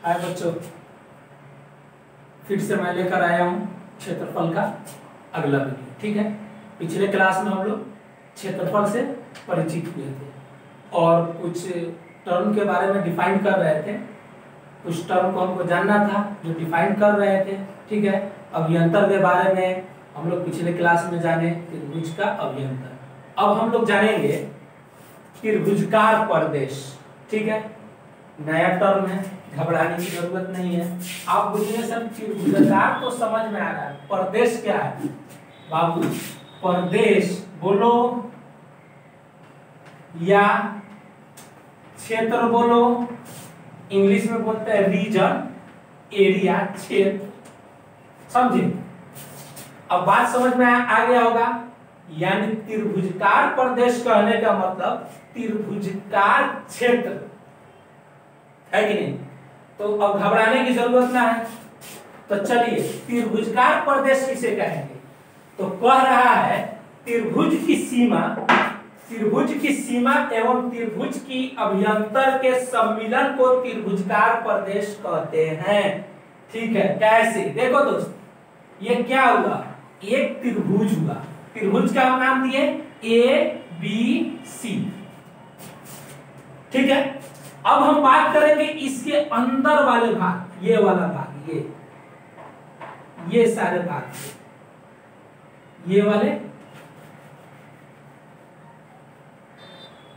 हाय बच्चों, फिर से मैं लेकर आया हूँ क्षेत्रफल का अगला वीडियो। ठीक है, पिछले क्लास में हम लोग क्षेत्रफल से परिचित हुए थे और कुछ टर्म के बारे में डिफाइन कर रहे थे। कुछ टर्म को हमको जानना था जो डिफाइन कर रहे थे। ठीक है, अभियंतर के बारे में हम लोग पिछले क्लास में जाने त्रिभुज का अभियंतर। अब हम लोग जानेंगे त्रिभुजकार प्रदेश। ठीक है, नया टर्म है, घबराने की जरूरत नहीं है। आप बुझिए सर, त्रिभुजकार तो समझ में आ रहा है, प्रदेश क्या है बाबू? प्रदेश बोलो या क्षेत्र बोलो, इंग्लिश में बोलते हैं रीजन, एरिया, क्षेत्र। समझे? अब बात समझ में आ गया होगा। यानी त्रिभुजकार प्रदेश कहने का मतलब त्रिभुजकार क्षेत्र है कि नहीं? तो अब घबराने की जरूरत ना है। तो चलिए, त्रिभुजकार प्रदेश किसे कहेंगे? तो कह रहा है त्रिभुज की सीमा एवं त्रिभुज की अभियंतर के सम्मिलन को त्रिभुजकार प्रदेश कहते हैं। ठीक है, कैसे? देखो दोस्त, ये क्या हुआ? एक त्रिभुज हुआ। त्रिभुज का हम नाम दिए ABC। ठीक है, अब हम बात करेंगे इसके अंदर वाले भाग, ये वाला भाग, ये सारे भाग, ये वाले।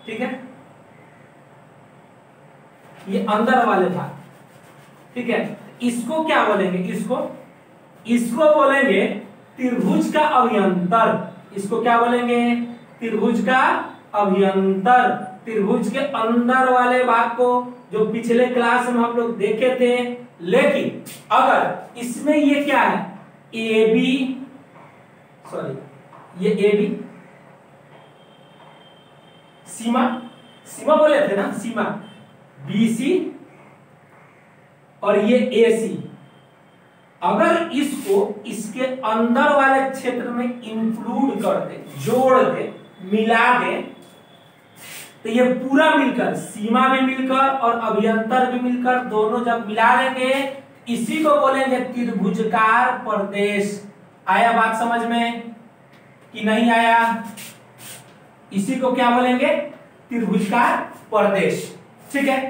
ठीक है, ये अंदर वाले भाग। ठीक है, इसको क्या बोलेंगे? इसको बोलेंगे त्रिभुज का अभियंतर। इसको क्या बोलेंगे? त्रिभुज का अभियंतर। त्रिभुज के अंदर वाले भाग को जो पिछले क्लास में हम लोग देखे थे। लेकिन अगर इसमें ये क्या है, AB, सॉरी ये AB सीमा बोले थे ना, सीमा BC और ये AC, अगर इसको इसके अंदर वाले क्षेत्र में इंक्लूड कर दे, जोड़ दे, मिला दे, तो ये पूरा मिलकर, सीमा भी मिलकर और अभियंतर भी मिलकर, दोनों जब मिला लेंगे, इसी को बोलेंगे त्रिभुजकार प्रदेश। आया बात समझ में कि नहीं आया? इसी को क्या बोलेंगे? त्रिभुजकार प्रदेश। ठीक है,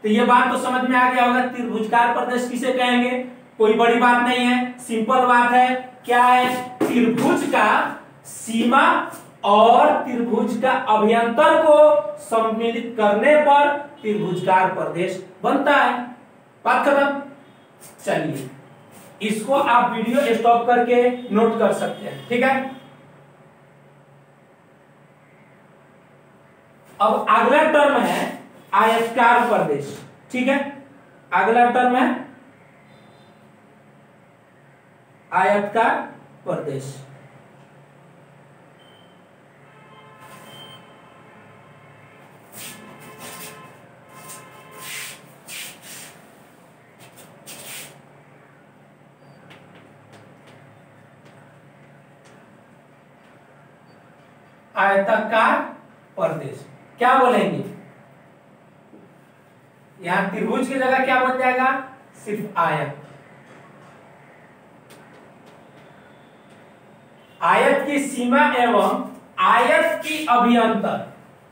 तो ये बात तो समझ में आ गया होगा। त्रिभुजकार प्रदेश किसे कहेंगे? कोई बड़ी बात नहीं है, सिंपल बात है। क्या है? त्रिभुज का सीमा और त्रिभुज का अभियंतर को सम्मिलित करने पर त्रिभुजकार प्रदेश बनता है। बात खत्म। चलिए, इसको आप वीडियो स्टॉप करके नोट कर सकते हैं। ठीक है, अब अगला टर्म है आयताकार प्रदेश। ठीक है, अगला टर्म है आयताकार प्रदेश। आयताकार प्रदेश क्या बोलेंगे? यहां त्रिभुज की जगह क्या बन जाएगा? सिर्फ आयत। आयत की सीमा एवं आयत की अभियंतर,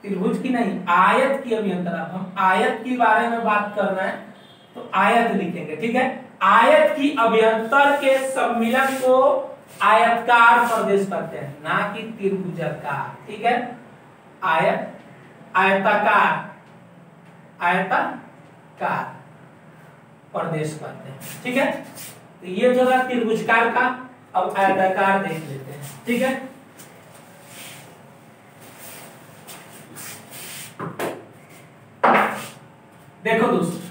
त्रिभुज की नहीं, आयत की अभियंतर। अब हम आयत के बारे में बात कर रहे हैं तो आयत लिखेंगे। ठीक है, आयत की अभियंतर के सम्मिलन को आयताकार प्रदेश कहते हैं, ना कि त्रिभुजाकार। ठीक है, आयताकार प्रदेश कहते हैं। ठीक है, तो ये जो है त्रिभुजकार का। अब आयताकार देख लेते हैं। ठीक है, देखो दोस्त,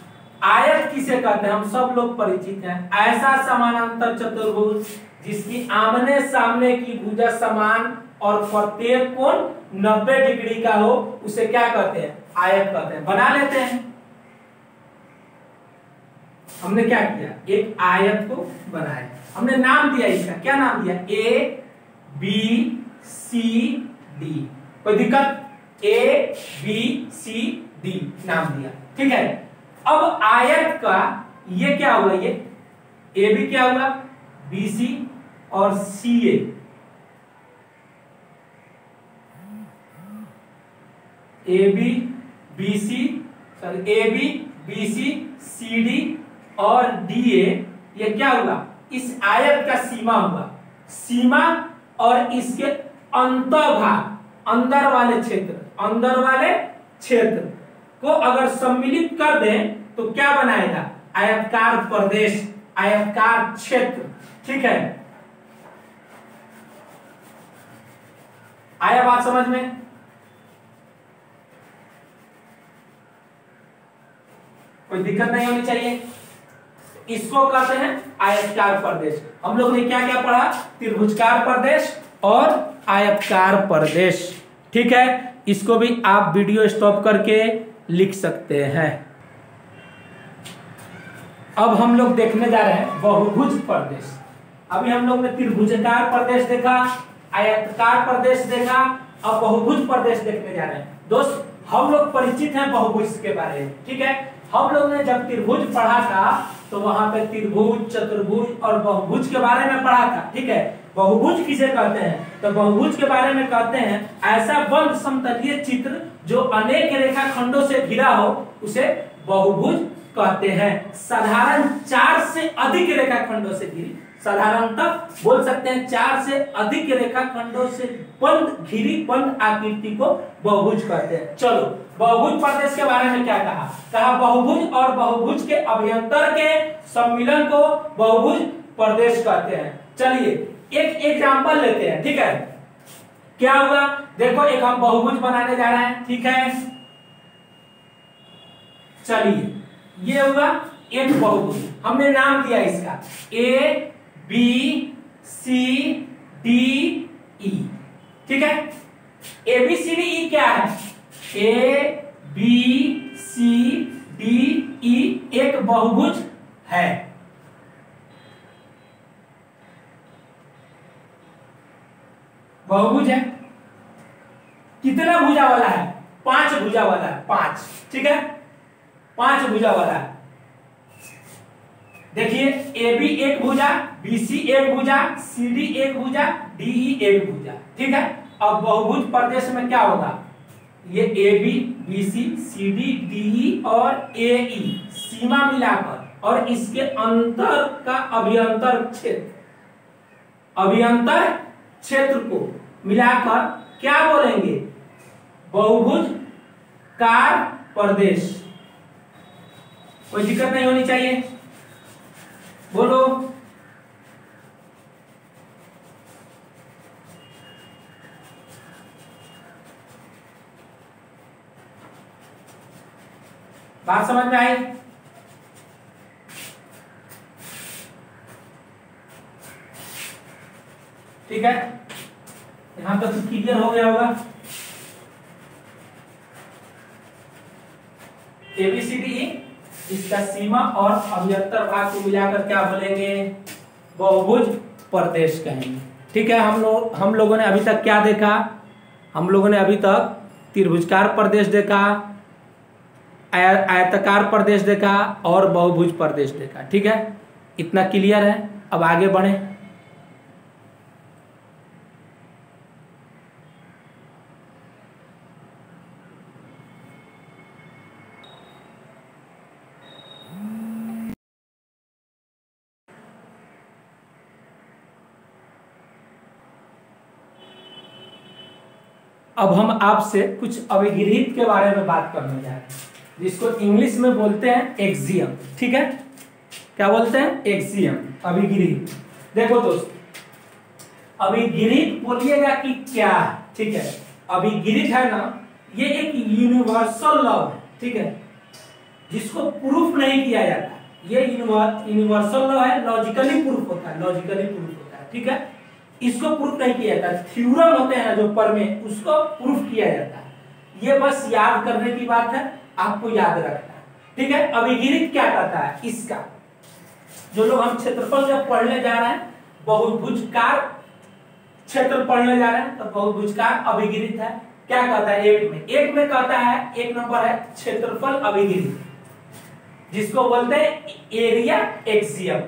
आयत किसे कहते हैं? हम सब लोग परिचित हैं। ऐसा समानांतर चतुर्भुज जिसकी आमने सामने की भुजा समान और प्रत्येक कोण 90 डिग्री का हो, उसे क्या कहते हैं? आयत कहते हैं। बना लेते हैं। हमने क्या किया? एक आयत को बनाया, हमने नाम दिया इसका। क्या नाम दिया? ABCD। कोई दिक्कत? ABCD नाम दिया। ठीक है, अब आयत का ये क्या हुआ, ये ए बी क्या हुआ, बी सी और C A, A B B C sorry A B B C C D और डी ए, ये क्या हुआ, इस आयत का सीमा हुआ। सीमा और इसके अंतर्भाग, अंदर वाले क्षेत्र, अंदर वाले क्षेत्र को अगर सम्मिलित कर दें तो क्या बनाएगा, आयताकार प्रदेश, आयताकार क्षेत्र। ठीक है, आया बात समझ में? कोई दिक्कत नहीं होनी चाहिए। इसको कहते हैं आयताकार प्रदेश। हम लोग ने क्या क्या पढ़ा, त्रिभुजकार प्रदेश और आयताकार प्रदेश। ठीक है, इसको भी आप वीडियो स्टॉप करके लिख सकते हैं। अब हम लोग देखने जा रहे हैं बहुभुज प्रदेश। अभी हम लोग ने त्रिभुजकार प्रदेश देखा, आयताकार प्रदेश देखा, अब बहुभुज प्रदेश देखने जा रहे हैं। दोस्त, हम लोग परिचित हैं बहुभुज के बारे में। ठीक है, हम लोग ने जब त्रिभुज पढ़ा था तो वहां पे त्रिभुज, चतुर्भुज और बहुभुज के बारे में पढ़ा था। ठीक है, बहुभुज किसे कहते हैं, तो बहुभुज के बारे में कहते हैं ऐसा बंद समतलीय चित्र जो अनेक रेखाखंडों से घिरा हो, उसे बहुभुज कहते हैं। साधारण 4 से अधिक रेखाखंडों से घिरी, साधारणतः बोल सकते हैं 4 से अधिक रेखाखंडों से बंद, घिरी बंद आकृति को बहुभुज कहते हैं। चलो, बहुभुज प्रदेश के बारे में क्या कहा, बहुभुज और बहुभुज के अभ्यंतर के सम्मिलन को बहुभुज प्रदेश कहते हैं। चलिए एक एग्जांपल लेते हैं। ठीक है, क्या हुआ, देखो एक हम बहुभुज बनाने जा रहे हैं। ठीक है, चलिए ये हुआ एक बहुभुज, हमने नाम दिया इसका A B C D E. ठीक है, A B C D E क्या है, A B C D E एक बहुभुज है। बहुभुज है, कितना भुजा वाला है, 5 भुजा वाला है, 5। ठीक है, 5 भुजा वाला है। देखिए ए बी एक भुजा, बी सी एक भुजा, सी डी एक भुजा, डी ई एक भुजा। ठीक है, अब बहुभुज प्रदेश में क्या होगा, ये A B B C D D E और ए ई सीमा मिलाकर और इसके अंतर का अभ्यंतर क्षेत्र, अभ्यंतर क्षेत्र को मिलाकर क्या बोलेंगे, बहुभुज कार प्रदेश। कोई दिक्कत नहीं होनी चाहिए, बोलो। बात समझ में आई? ठीक है, यहां तक तो क्लियर हो गया होगा। एबीसीडी इसका सीमा और अभ्यंतर भाग को मिलाकर क्या बोलेंगे, बहुभुज प्रदेश कहेंगे। ठीक है, हम लोगों ने अभी तक क्या देखा, हम लोगों ने अभी तक त्रिभुजकार प्रदेश देखा, आयताकार प्रदेश देखा और बहुभुज प्रदेश देखा। ठीक है, इतना क्लियर है। अब आगे बढ़े। अब हम आपसे कुछ अभिगृहित के बारे में बात करने जा रहे हैं, जिसको इंग्लिश में बोलते हैं एक्सियम। ठीक है, क्या बोलते हैं, एक्सियम, अभिगृहित। देखो दोस्त, अभिगृहित बोलिएगा कि क्या है। ठीक है, अभिगृहित है ना, ये एक यूनिवर्सल लॉ है। ठीक है, जिसको प्रूफ नहीं किया जाता, ये यूनिवर्सल लॉ है, लॉजिकली प्रूफ होता है, लॉजिकली प्रूफ होता है। ठीक है, इसको प्रूफ नहीं किया जाता। थ्योरम होते हैं जो प्रमेय, उसको प्रूफ किया जाता है। ये बस याद करने की बात है, आपको याद रखना है। ठीक है, अभिगृहित क्या कहता है, इसका जो लोग हम क्षेत्रफल जब पढ़ने जा रहे हैं, बहुभुजकार क्षेत्र पढ़ने जा रहे हैं, तो बहुभुजकार अभिगृहित है। क्या कहता है, एक में कहता है, 1 नंबर है क्षेत्रफल अभिगृहित। जिसको बोलते हैं एरिया एक्सियम।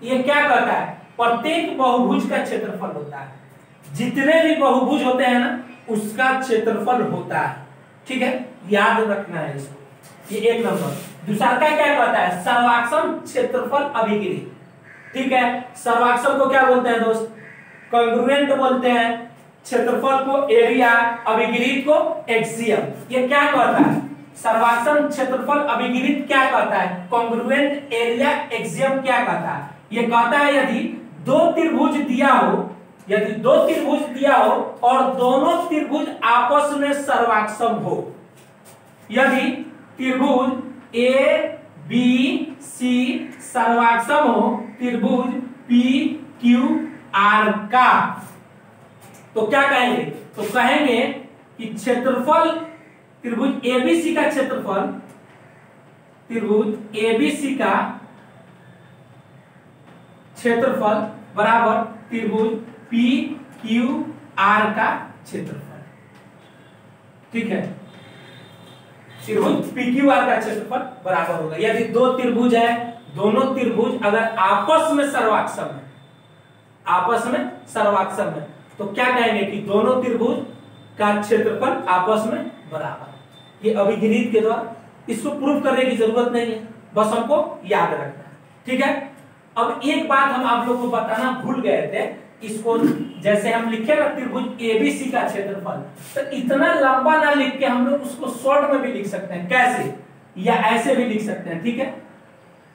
ये क्या कहता है, प्रत्येक बहुभुज का क्षेत्रफल होता है, जितने भी बहुभुज होते हैं ना उसका क्षेत्रफल होता है। ठीक है, याद रखना है इसको, ये एक नंबर। दूसरा का क्या कहता है, सर्वाक्षम क्षेत्रफल अभिगिरी। ठीक है, सर्वाक्षम को क्या बोलते हैं दोस्त, कॉन्ग्रुएंट बोलते हैं, क्षेत्रफल को एरिया, अभिगिरित को एक्सियम। ये क्या कहता है, सर्वाक्षम क्षेत्रफल अभिगिरित क्या कहता है, कॉन्ग्रुएंट एरिया एक्सियम क्या कहता है। ये कहता है यदि दो त्रिभुज दिया हो, यदि दो त्रिभुज दिया हो और दोनों त्रिभुज आपस में सर्वाक्षम हो, यदि त्रिभुज ए बी सी सर्वाक्षम हो त्रिभुज पी क्यू आर का, तो क्या कहेंगे, तो कहेंगे कि क्षेत्रफल त्रिभुज एबीसी का क्षेत्रफल, त्रिभुज एबीसी का क्षेत्रफल बराबर त्रिभुज पी क्यू आर का क्षेत्रफल। ठीक है, त्रिभुज पी क्यू आर का क्षेत्रफल बराबर होगा, यदि दो त्रिभुज है, दोनों त्रिभुज अगर आपस में सर्वाक्षम है, आपस में सर्वाक्षम है, तो क्या कहेंगे कि दोनों त्रिभुज का क्षेत्रफल आपस में बराबर। ये अभिगिरित के द्वारा, इसको प्रूव करने की जरूरत नहीं है, बस हमको याद रखना है। ठीक है, अब एक बात हम आप लोगों को बताना भूल गए थे, इसको जैसे हम लिखे ना त्रिभुज एबीसी का क्षेत्रफल, तो इतना लंबा ना लिख के हम लोग उसको शॉर्ट में भी लिख सकते हैं, कैसे, या ऐसे भी लिख सकते हैं। ठीक है,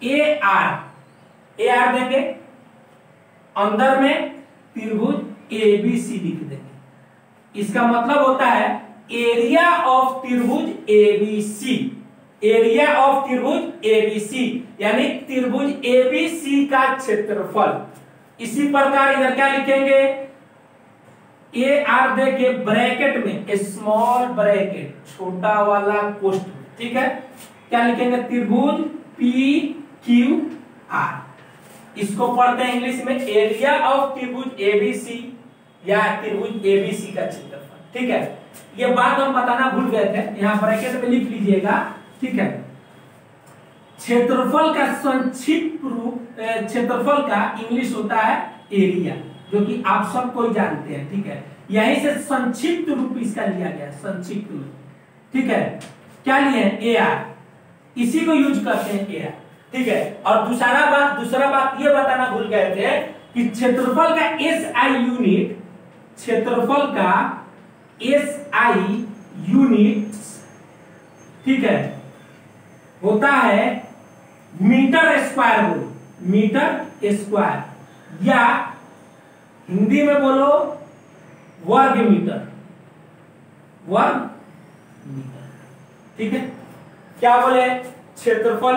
ए आर देंगे, अंदर में त्रिभुज एबीसी लिख देंगे। इसका मतलब होता है एरिया ऑफ त्रिभुज एबीसी, एरिया ऑफ त्रिभुज एबीसी यानी त्रिभुज एबीसी का क्षेत्रफल। इसी प्रकार इधर क्या लिखेंगे, ए आर दे के ब्रैकेट में स्मॉल ब्रैकेट, छोटा वाला कोष्ठ। ठीक है, क्या लिखेंगे, त्रिभुज पी क्यू आर, इसको पढ़ते हैं इंग्लिश में एरिया ऑफ त्रिभुज एबीसी या त्रिभुज एबीसी का क्षेत्रफल। ठीक है, ये बात हम बताना भूल गए थे, यहां ब्रैकेट में लिख लीजिएगा। ठीक है, क्षेत्रफल का संक्षिप्त रूप, क्षेत्रफल का इंग्लिश होता है एरिया, जो कि आप सब कोई जानते हैं। ठीक है, यहीं से संक्षिप्त रूप इसका लिया गया, संक्षिप्त रूप। ठीक है, क्या लिए, ए आर, इसी को यूज करते हैं ए आर। ठीक है, और दूसरा बात ये बताना भूल गए थे कि क्षेत्रफल का एस आई यूनिट, क्षेत्रफल का एस आई यूनिट, ठीक है, होता है मीटर स्क्वायर, बोलो मीटर स्क्वायर, या हिंदी में बोलो वर्ग मीटर, वर्ग मीटर। ठीक है, क्या बोले, क्षेत्रफल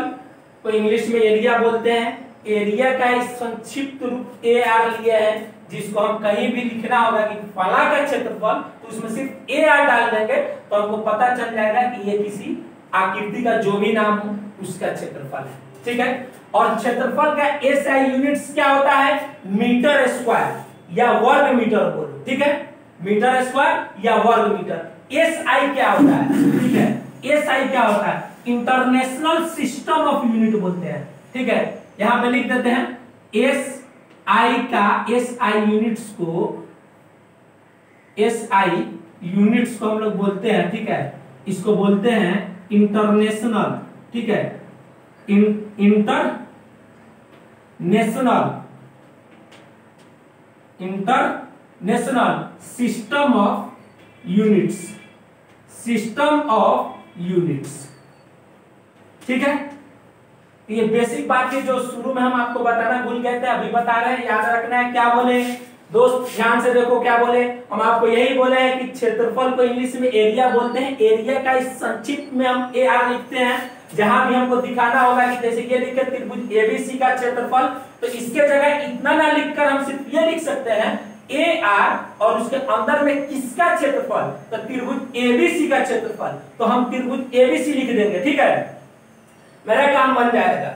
को इंग्लिश में एरिया बोलते हैं, एरिया का इस संक्षिप्त रूप ए आर लिया है, जिसको हम कहीं भी लिखना होगा कि फला का क्षेत्रफल, तो उसमें सिर्फ ए आर डाल देंगे तो हमको पता चल जाएगा कि ये किसी आकृति का जो भी नाम हो उसका क्षेत्रफल है। ठीक है, और क्षेत्रफल का एसआई यूनिट्स क्या होता है, मीटर स्क्वायर या वर्ग मीटर बोलो। ठीक है, मीटर स्क्वायर या वर्ग मीटर। एसआई क्या होता है, ठीक है, एसआई क्या होता है, इंटरनेशनल सिस्टम ऑफ यूनिट बोलते हैं। ठीक है, यहां पे लिख देते हैं एस आई का, एस आई यूनिट्स को, एस आई यूनिट्स को हम लोग बोलते हैं। ठीक है, इसको बोलते हैं इंटरनेशनल, ठीक है, international system of units, system of units. ठीक है, ये बेसिक बात है जो शुरू में हम आपको बताना भूल गए थे, अभी बता रहे हैं, याद रखना है। क्या बोले दोस्त, ध्यान से देखो, क्या बोले हम आपको, यही बोले हैं कि क्षेत्रफल को इंग्लिश में एरिया बोलते हैं, एरिया का इस संक्षिप्त में हम ए आर लिखते हैं। जहां भी हमको दिखाना होगा कि जैसे ये लिखे त्रिभुज एबीसी का क्षेत्रफल, तो इसके जगह इतना ना लिखकर हम सिर्फ ये लिख सकते हैं ए आर, और उसके अंदर में किसका क्षेत्रफल, तो त्रिभुज एबीसी का क्षेत्रफल, तो हम त्रिभुज एबीसी लिख देंगे। ठीक है, मेरा काम बन जाएगा।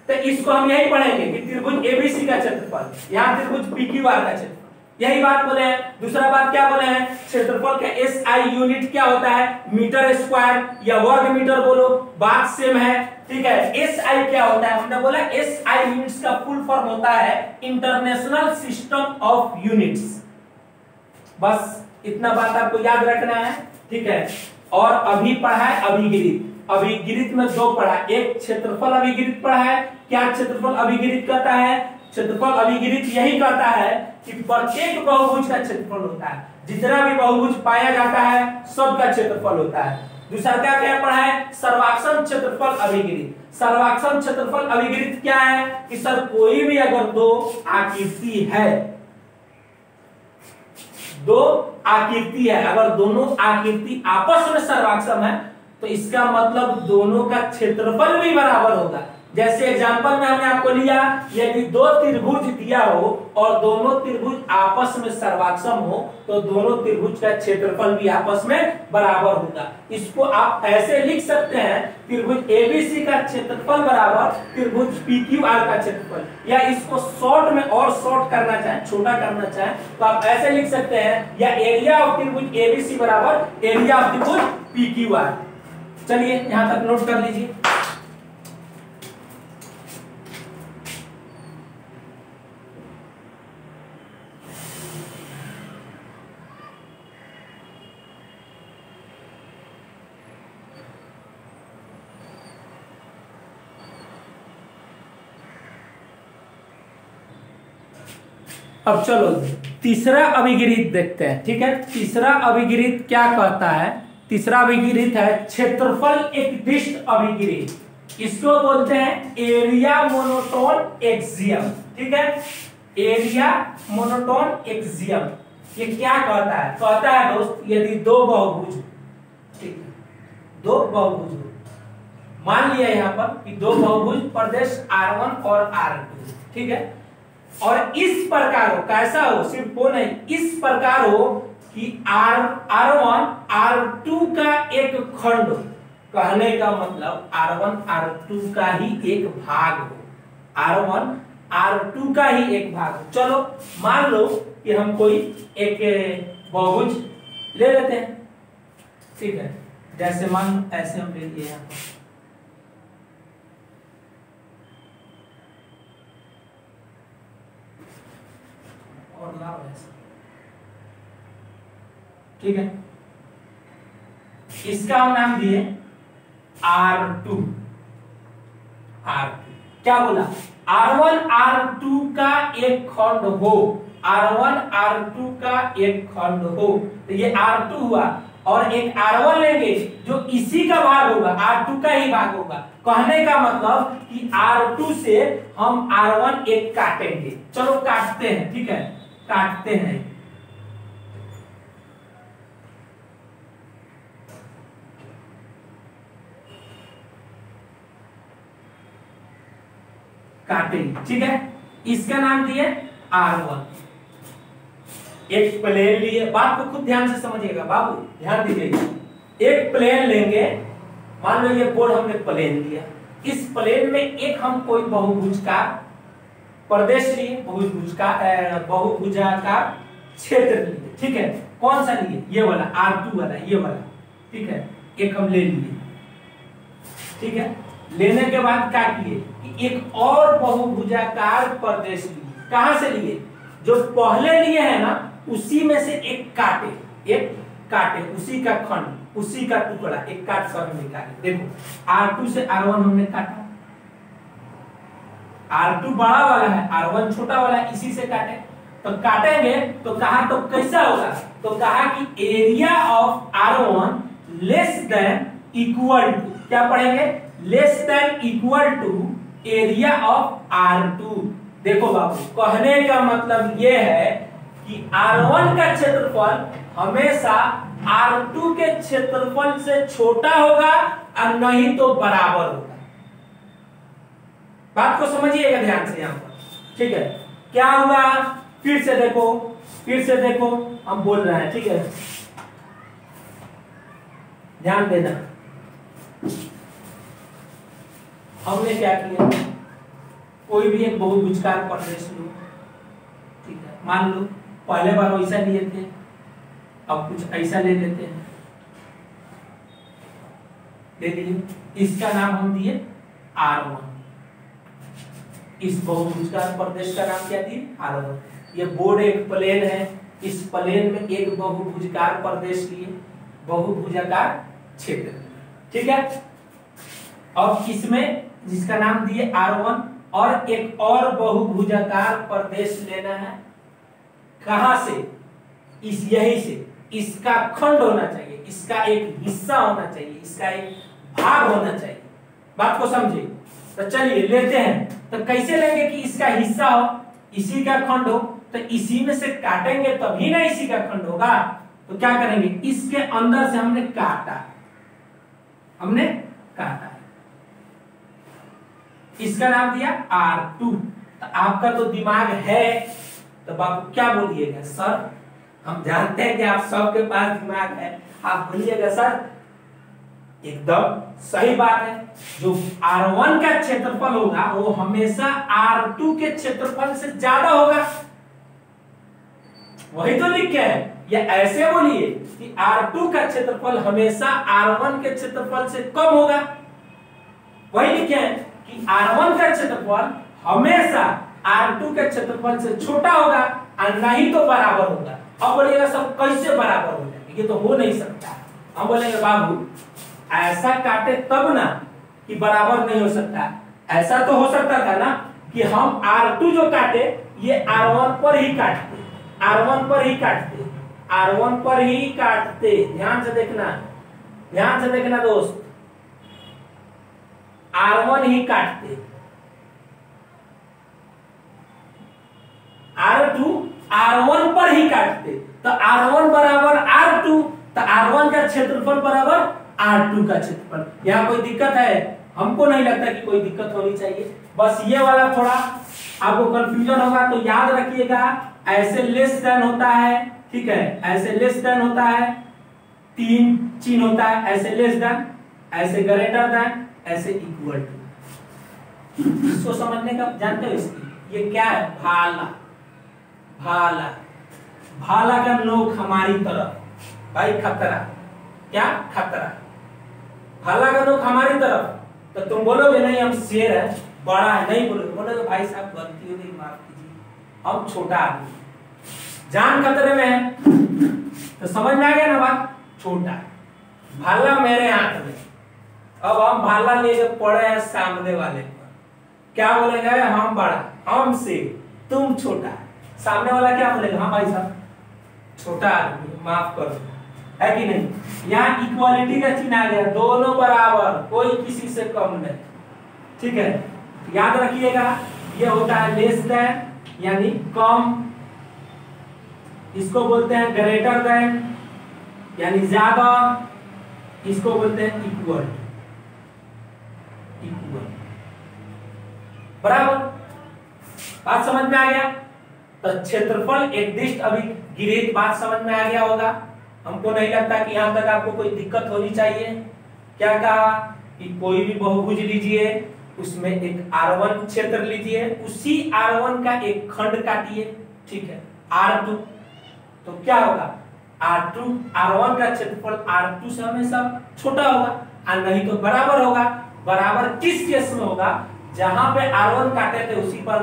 तो इसको हम यही पढ़ेंगे कि त्रिभुज एबीसी का क्षेत्रफल, यहाँ त्रिभुज पीक्यूआर का क्षेत्रफल। यही बात बोले हैं। दूसरा बात क्या बोले हैं, क्षेत्रफल का एसआई यूनिट क्या होता है, मीटर स्क्वायर या वर्ग मीटर बोलो, बात सेम है। ठीक है, एसआई क्या होता है, हमने बोला एसआई यूनिट्स का फुल फॉर्म होता है इंटरनेशनल सिस्टम ऑफ यूनिट्स। बस इतना बात आपको याद रखना है। ठीक है, और अभी पढ़ा है अभिगिरित। अभिगिरित में दो पढ़ा, एक क्षेत्रफल अभिगिरित पढ़ा है। क्या क्षेत्रफल अभिगिरित कहता है, क्षेत्रफल अभिगिरित यही कहता है कि प्रत्येक बहुभुज का क्षेत्रफल होता है, जितना भी बहुभुज पाया जाता है सबका क्षेत्रफल होता है। दूसरा क्या पढ़ा है, सर्वाक्षम क्षेत्रफल अभिगिरित। सर्वाक्षम क्षेत्रफल अभिगिरित क्या है कि सर कोई भी अगर दो आकृति है, दो आकृति है, अगर दोनों आकृति आपस में सर्वाक्षम है तो इसका मतलब दोनों का क्षेत्रफल भी बराबर होगा। जैसे एग्जांपल में हमने आपको लिया, यदि दो त्रिभुज दिया हो और दोनों त्रिभुज आपस में सर्वाक्षम हो तो दोनों त्रिभुज का क्षेत्रफल भी आपस में बराबर होगा। इसको आप ऐसे लिख सकते हैं, त्रिभुज एबीसी का क्षेत्रफल बराबर त्रिभुज पीक्यूआर का क्षेत्रफल, या इसको शॉर्ट में और शॉर्ट करना चाहे, छोटा करना चाहे तो आप ऐसे लिख सकते हैं, या एरिया ऑफ त्रिभुज एबीसी बराबर एरिया ऑफ त्रिभुज पीक्यूआर। चलिए यहां तक नोट कर लीजिए। अब चलो तीसरा अभिगिरित देखते हैं। ठीक है, तीसरा अभिगिरित क्या कहता है, तीसरा अभिगिरित है क्षेत्रफल एकदिष्ट अभिगिरित। इसको बोलते हैं एरिया मोनोटोन एक्सियम। ठीक है, एरिया मोनोटोन एक्सियम। ये क्या कहता है, कहता है दोस्त यदि दो बहुभुज, ठीक है, दो बहुभुज, मान लिया यहां पर कि दो बहुभुज प्रदेश R1 और R2, ठीक है, और इस प्रकार हो, कैसा हो, सिर्फ वो नहीं, इस प्रकार हो कि R1 R2 का एक खंड हो। कहने का मतलब R1 R2 का ही एक भाग हो, R1 R2 का ही एक भाग हो। चलो मान लो कि हम कोई एक बहुभुज ले लेते हैं। ठीक है, जैसे मान ऐसे हम ले लिए यहां पर, और लाभ ऐसा, ठीक है, इसका हम नाम दिए R2। R2 क्या बोला, R1 R2 का एक खंड हो, R1 R2 का एक खंड हो, तो ये R2 हुआ, और एक R1 लेंगे जो इसी का भाग होगा, R2 का ही भाग होगा। कहने का मतलब कि R2 से हम R1 एक काटेंगे। चलो काटते हैं, ठीक है, काटते हैं। काटेंगे, ठीक है, इसका नाम दिए R1। एक प्लेन लिए, बात को खुद ध्यान से समझिएगा बाबू, ध्यान दीजिएगा। एक प्लेन लेंगे, मान लो ये बोर्ड हमने प्लेन लिया, इस प्लेन में एक हम कोई बहुभुज का प्रदेश लिए, बहुभुजाकार क्षेत्र लिए। ठीक है, कौन सा लिए, ये वाला R2 वाला, ये वाला, ठीक है, एक हम ले लिए। ठीक है, लेने के बाद क्या किए कि एक और बहुभुजाकार प्रदेश लिए। कहां से लिए, जो पहले लिए है ना उसी में से एक काटे, उसी का खंड, उसी का टुकड़ा एक काट कर निकाले। देखो R2 से R1 हमने काटा, R2 बड़ा वाला है, R1 छोटा वाला है, इसी से काटे। तो काटेंगे तो कहा तो कैसा होगा, तो कहा कि area of R1 less than equal to, क्या पढ़ेंगे, less than equal to area of R2। देखो बाबू, कहने का मतलब यह है कि R1 का क्षेत्रफल हमेशा R2 के क्षेत्रफल से छोटा होगा और नहीं तो बराबर होगा। बात को समझिएगा ध्यान से यहां पर, ठीक है। क्या हुआ, फिर से देखो हम बोल रहे हैं, ठीक है, ध्यान देना। हमने क्या किया, कोई भी एक बहुभुजाकार प्रदेश लो, ठीक है, मान लो पहले बार वैसा लिए थे, अब कुछ ऐसा ले लेते हैं, ले लीजिए। इसका नाम हम दिए R1, इस बहुभुजाकार प्रदेश का नाम क्या दिए R1। ये बोर्ड एक प्लेन है, इस प्लेन में एक बहुभुजाकार प्रदेश लिए, बहुभुजाकार क्षेत्र, ठीक है। अब इसमें जिसका नाम दिए R1 और एक और बहुभुजाकार प्रदेश लेना है, कहां से, इस यही से, इसका खंड होना चाहिए, इसका एक हिस्सा होना चाहिए, इसका एक भाग होना चाहिए, बात को समझिए। तो चलिए लेते हैं, तो कैसे लेंगे कि इसका हिस्सा हो, इसी का खंड हो, तो इसी में से काटेंगे तभी ना इसी का खंड होगा। तो क्या करेंगे, इसके अंदर से हमने काटा, हमने काटा, इसका नाम दिया R2। तो आपका तो दिमाग है, तो बापू क्या बोलिएगा, सर हम जानते हैं कि आप सबके पास दिमाग है, आप बोलिएगा सर एकदम सही बात है, जो R1 का क्षेत्रफल होगा वो हमेशा R2 के क्षेत्रफल से ज्यादा होगा, वही तो लिख के है। या ऐसे बोलिए कि R2 का क्षेत्रफल हमेशा R1 के क्षेत्रफल से कम होगा, वही लिखे हैं कि R1 का क्षेत्रफल हमेशा R2 के क्षेत्रफल से छोटा होगा और नहीं तो बराबर होगा। अब बोलिएगा सब कैसे बराबर हो जाए, ये तो हो नहीं सकता। हम बोलेंगे बाबू ऐसा काटे तब ना कि बराबर नहीं हो सकता, ऐसा तो हो सकता था ना कि हम R2 जो काटे ये R1 पर ही काटते, R1 पर ही काटते, R1 पर ही काटते। ध्यान से देखना, ध्यान से देखना दोस्त, R1 ही काटते, R2 R1 पर ही काटते, तो R1 बराबर R2, तो R1 का क्षेत्रफल बराबर R2 का क्षेत्रफल। यहाँ कोई दिक्कत है? हमको नहीं लगता कि कोई दिक्कत होनी चाहिए। बस ये वाला थोड़ा आपको कंफ्यूजन होगा, तो याद रखिएगा ऐसे लेस देन होता है, ठीक है, ऐसे लेस देन होता है, 3 चिन्ह होता है, ऐसे लेस देन, ऐसे ग्रेटर देन, ऐसे इक्वल टू। इसको समझने का जानते हो, इसकी ये क्या है, भाला, भाला, भाला का नोक हमारी तरफ, भाई खतरा, क्या खतरा, भाला का नोक हमारी तरफ। तो तुम बोलोगे नहीं हम शेर है, बड़ा है, नहीं बोलोगे, बोलोगे भाई साहब गलती हो गई, माफ कीजिए, हम छोटा आदमी, जान खतरे में है। तो समझ में आ गया ना बात, छोटा भाला मेरे हाथ में, अब हम भाला लेके पड़े हैं सामने वाले पर, क्या बोलेगा, हम बड़ा, हम शेर, तुम छोटा। सामने वाला क्या बोलेगा, हाँ भाई साहब छोटा आदमी, माफ करो, है कि नहीं। यहाँ इक्वालिटी का चिन्ह आ गया, दोनों बराबर, कोई किसी से कम नहीं, ठीक है। याद रखिएगा ये होता है लेस देन यानी कम, इसको बोलते हैं ग्रेटर देन यानी ज्यादा, इसको बोलते हैं इक्वल, इक्वल, बराबर। बात समझ में आ गया। तो क्षेत्रफल निर्दिष्ट अभिगिरित बात समझ में आ गया होगा। हमको नहीं लगता कि यहां तक आपको कोई दिक्कत होनी चाहिए। क्या कहा कि कोई भी बहुभुज लीजिए, उसमें एक R1 क्षेत्र लीजिए, उसी R1 का एक खंड काटिए, ठीक है, R2। तो क्या होगा, R2 R1 का क्षेत्रफल R2 से हमेशा छोटा होगा और नहीं तो बराबर होगा। बराबर किस केस में होगा, जहां पे R1 काटे थे उसी पर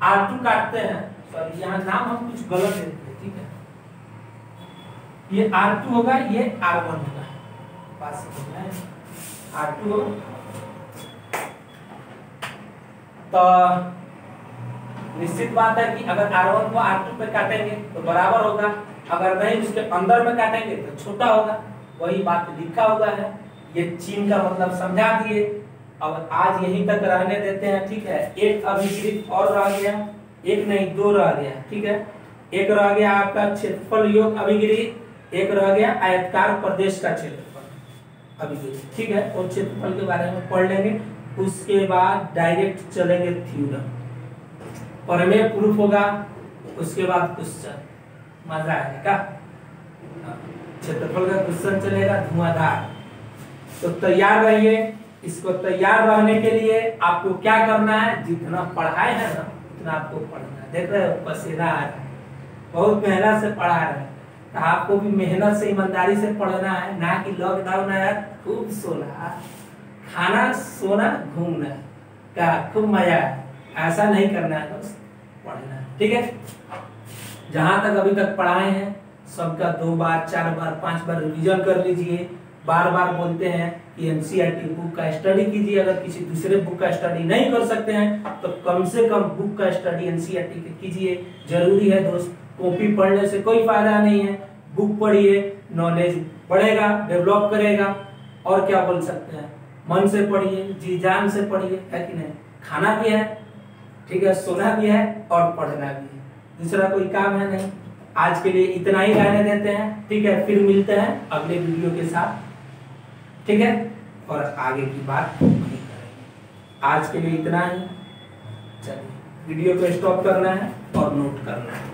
R2 काटते हैं। सॉरी यहाँ नाम हम कुछ गलत देते हैं, ठीक है, ये R2 होगा, ये R1 होगा, बात समझ में आया, R2 होगा। तो निश्चित बात है कि अगर R1 को R2 पे काटेंगे तो बराबर होगा, अगर नहीं उसके अंदर में काटेंगे तो छोटा होगा, वही बात लिखा हुआ है। ये चिन्ह का मतलब समझा दिए। अब आज यहीं तक रहने देते हैं, ठीक है। एक अभिगिरित और रह गया, एक नहीं 2 रह गया, ठीक है। एक रह गया आपका क्षेत्रफल योग अभिगिरित, एक रह गया आयताकार प्रदेश का क्षेत्रफल अभिगिरित, ठीक है। और क्षेत्रफल के बारे में पढ़ लेंगे, उसके बाद डायरेक्ट चलेंगे थ्योरम, प्रमेय प्रूफ होगा, उसके बाद क्वेश्चन, मजा आएगा। क्षेत्रफल का क्वेश्चन चलेगा धुआंधार। तो तैयार रहिए। इसको तैयार रहने के लिए आपको क्या करना है, जितना पढ़ाए है ना उतना आपको पढ़ना है। देख रहे हो पसीना आ रहा है, बहुत मेहनत से पढ़ा रहे हैं, तो आपको भी मेहनत से ईमानदारी से पढ़ना है, ना कि लॉकडाउन आया खूब सोना, खाना, सोना, घूमना, क्या खूब मजा है, ऐसा नहीं करना है दोस्त, पढ़ना है। ठीक है, जहां तक अभी तक पढ़ाए हैं सबका 2 बार 4 बार 5 बार रिवीजन कर लीजिए। बार बार बोलते हैं कि एनसीईआरटी बुक का स्टडी कीजिए। अगर किसी दूसरे बुक का स्टडी नहीं कर सकते हैं तो कम से कम बुक का स्टडी एनसीईआरटी के कीजिए, जरूरी है दोस्त। कॉपी पढ़ने से कोई फायदा नहीं है, बुक पढ़िए, नॉलेज बढ़ेगा, डेवलप करेगा। और क्या बोल सकते हैं, मन से पढ़िए, जी जान से पढ़िए, है कि नहीं। खाना भी है, ठीक है, सोना भी है और पढ़ना भी है, दूसरा कोई काम है नहीं। आज के लिए इतना ही रहने देते हैं, ठीक है, फिर मिलते हैं अगले वीडियो के साथ, ठीक है, और आगे की बात वही करेंगे। आज के लिए इतना ही, चलिए वीडियो को स्टॉप करना है और नोट करना है।